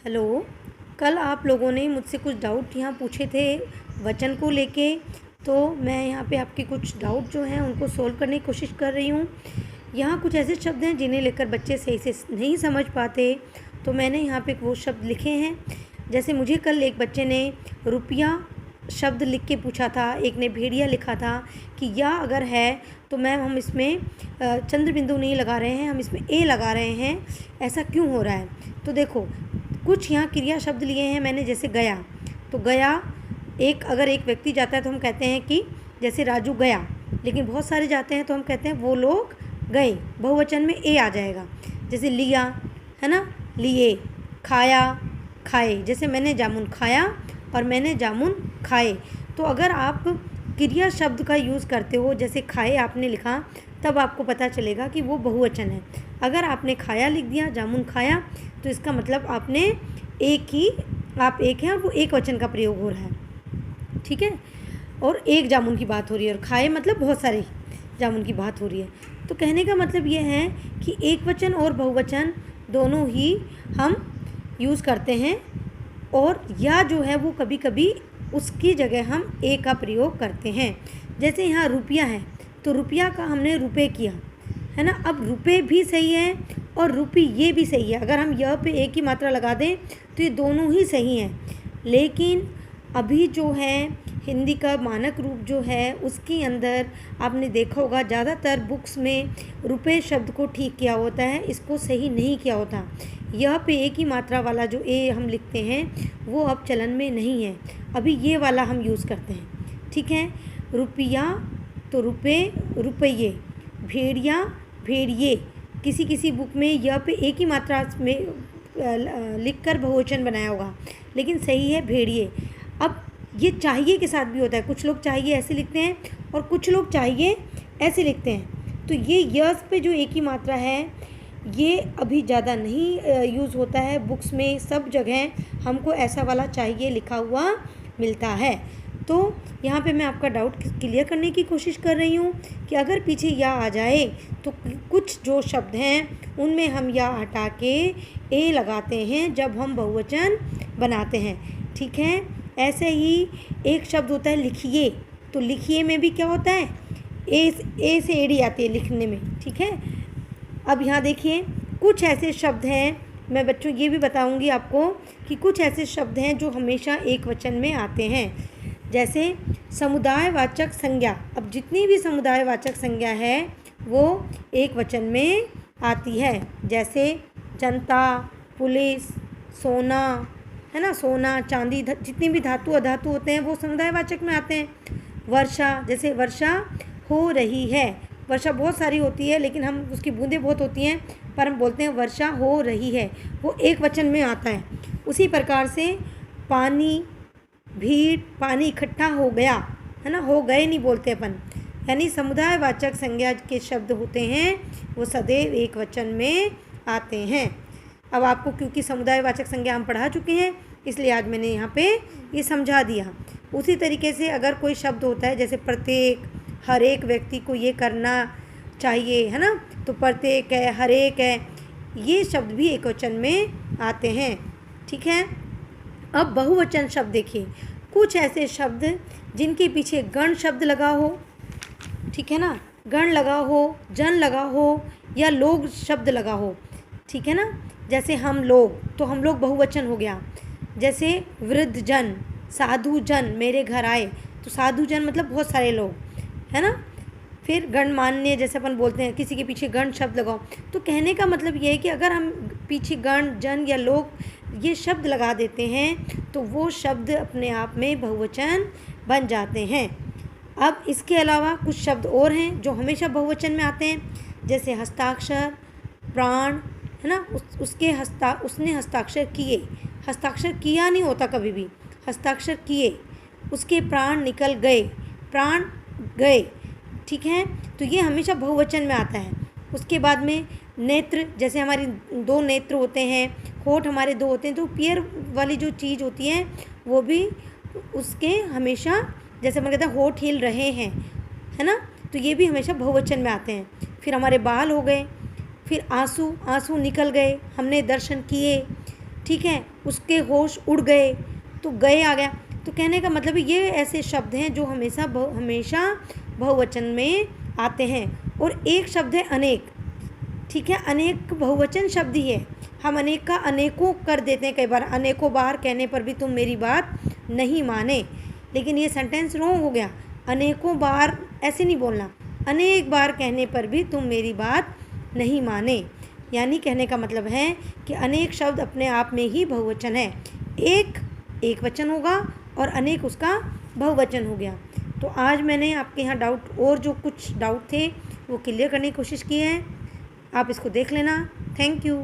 Hello. कल आप लोगों ने मुझसे कुछ डाउट यहाँ पूछे थे वचन को लेके, तो मैं यहाँ पे आपके कुछ डाउट जो हैं उनको सॉल्व करने की कोशिश कर रही हूँ। यहाँ कुछ ऐसे शब्द हैं जिन्हें लेकर बच्चे सही से नहीं समझ पाते, तो मैंने यहाँ पे वो शब्द लिखे हैं। जैसे मुझे कल एक बच्चे ने रुपया शब्द लिख के पूछा था, एक ने भेड़िया लिखा था कि या अगर है तो मैम हम इसमें चंद्र बिंदु नहीं लगा रहे हैं, हम इसमें ए लगा रहे हैं, ऐसा क्यों हो रहा है। तो देखो, कुछ यहाँ क्रिया शब्द लिए हैं मैंने, जैसे गया। तो गया, अगर एक व्यक्ति जाता है तो हम कहते हैं कि जैसे राजू गया, लेकिन बहुत सारे जाते हैं तो हम कहते हैं वो लोग गए, बहुवचन में ए आ जाएगा। जैसे लिया है ना, लिए। खाया, खाए, जैसे मैंने जामुन खाया और मैंने जामुन खाए। तो अगर आप क्रिया शब्द का यूज़ करते हो, जैसे खाए आपने लिखा, तब आपको पता चलेगा कि वो बहुवचन है। अगर आपने खाया लिख दिया, जामुन खाया, तो इसका मतलब आपने आप एक हैं और वो एक वचन का प्रयोग हो रहा है, ठीक है। और एक जामुन की बात हो रही है, और खाए मतलब बहुत सारे जामुन की बात हो रही है। तो कहने का मतलब ये है कि एक वचन और बहुवचन दोनों ही हम यूज़ करते हैं, और या जो है वो कभी कभी उसकी जगह हम ए का प्रयोग करते हैं। जैसे यहाँ रुपया है, तो रुपया का हमने रुपए किया, है ना। अब रुपए भी सही है और रुपये भी सही है। अगर हम यह पे एक ही मात्रा लगा दें तो ये दोनों ही सही हैं। लेकिन अभी जो है हिंदी का मानक रूप जो है उसके अंदर आपने देखा होगा ज़्यादातर बुक्स में रुपए शब्द को ठीक किया होता है, इसको सही नहीं किया होता। यह पे एक ही मात्रा वाला जो ए हम लिखते हैं वो अब चलन में नहीं है, अभी ये वाला हम यूज़ करते हैं, ठीक है। रुपया तो रुपए, रुपये। भेड़िया, भेड़िए। किसी किसी बुक में यह पे एक ही मात्रा में लिखकर बहुवचन बनाया होगा, लेकिन सही है भेड़िए। अब ये चाहिए के साथ भी होता है, कुछ लोग चाहिए ऐसे लिखते हैं और कुछ लोग चाहिए ऐसे लिखते हैं। तो ये यस पे जो एक ही मात्रा है ये अभी ज़्यादा नहीं यूज़ होता है बुक्स में, सब जगह हमको ऐसा वाला चाहिए लिखा हुआ मिलता है। तो यहाँ पे मैं आपका डाउट क्लियर करने की कोशिश कर रही हूँ कि अगर पीछे या आ जाए तो कुछ जो शब्द हैं उनमें हम या हटा के ए लगाते हैं जब हम बहुवचन बनाते हैं, ठीक है। ऐसे ही एक शब्द होता है लिखिए, तो लिखिए में भी क्या होता है, ए से एड़ी आती है लिखने में, ठीक है। अब यहाँ देखिए, कुछ ऐसे शब्द हैं, मैं बच्चों ये भी बताऊंगी आपको कि कुछ ऐसे शब्द हैं जो हमेशा एक वचन में आते हैं। जैसे समुदायवाचक संज्ञा, अब जितनी भी समुदायवाचक संज्ञा है वो एक वचन में आती है। जैसे जनता, पुलिस, सोना, है ना, सोना, चांदी, जितनी भी धातु अधातु होते हैं वो समुदायवाचक में आते हैं। वर्षा, जैसे वर्षा हो रही है, वर्षा बहुत सारी होती है लेकिन हम उसकी बूंदें बहुत होती हैं, पर हम बोलते हैं वर्षा हो रही है, वो एक वचन में आता है। उसी प्रकार से पानी, भीड़, पानी इकट्ठा हो गया, है ना, हो गए नहीं बोलते अपन। यानी समुदायवाचक संज्ञा के शब्द होते हैं वो सदैव एक वचन में आते हैं। अब आपको क्योंकि समुदायवाचक संज्ञा हम पढ़ा चुके हैं इसलिए आज मैंने यहाँ पे ये समझा दिया। उसी तरीके से अगर कोई शब्द होता है जैसे प्रत्येक, हर एक व्यक्ति को ये करना चाहिए, है ना, तो प्रत्येक है, हर एक है, ये शब्द भी एक वचन में आते हैं, ठीक है। अब बहुवचन शब्द देखिए, कुछ ऐसे शब्द जिनके पीछे गण शब्द लगा हो, ठीक है ना, गण लगा हो, जन लगा हो या लोग शब्द लगा हो, ठीक है ना। जैसे हम लोग, तो हम लोग बहुवचन हो गया। जैसे वृद्ध जन, साधु जन मेरे घर आए, तो साधु जन मतलब बहुत सारे लोग, है ना। फिर गणमान्य, जैसे अपन बोलते हैं किसी के पीछे गण शब्द लगाओ, तो कहने का मतलब ये है कि अगर हम पीछे गण, जन या लोग ये शब्द लगा देते हैं तो वो शब्द अपने आप में बहुवचन बन जाते हैं। अब इसके अलावा कुछ शब्द और हैं जो हमेशा बहुवचन में आते हैं, जैसे हस्ताक्षर, प्राण, है ना, उसने हस्ताक्षर किए, हस्ताक्षर किया नहीं होता कभी भी, हस्ताक्षर किए, उसके प्राण निकल गए, प्राण गए, ठीक है। तो ये हमेशा बहुवचन में आता है। उसके बाद में नेत्र, जैसे हमारी दो नेत्र होते हैं, होठ हमारे दो होते हैं, तो पेयर वाली जो चीज़ होती है वो भी उसके हमेशा, जैसे मैं कहता हूँ होठ हिल रहे हैं, है ना, तो ये भी हमेशा बहुवचन में आते हैं। फिर हमारे बाल हो गए, फिर आंसू, आंसू निकल गए, हमने दर्शन किए, ठीक है, उसके होश उड़ गए, तो गए आ गया। तो कहने का मतलब ये ऐसे शब्द हैं जो हमेशा बहुवचन में आते हैं। और एक शब्द है अनेक, ठीक है, अनेक बहुवचन शब्द ही है। हम अनेक का अनेकों कर देते हैं कई बार, अनेकों बार कहने पर भी तुम मेरी बात नहीं माने, लेकिन ये सेंटेंस रॉन्ग हो गया। अनेकों बार ऐसे नहीं बोलना, अनेक बार कहने पर भी तुम मेरी बात नहीं माने। यानी कहने का मतलब है कि अनेक शब्द अपने आप में ही बहुवचन है। एक वचन होगा और अनेक उसका बहुवचन हो गया। तो आज मैंने आपके यहाँ डाउट, और जो कुछ डाउट थे वो क्लियर करने की कोशिश की है। आप इसको देख लेना। Thank you.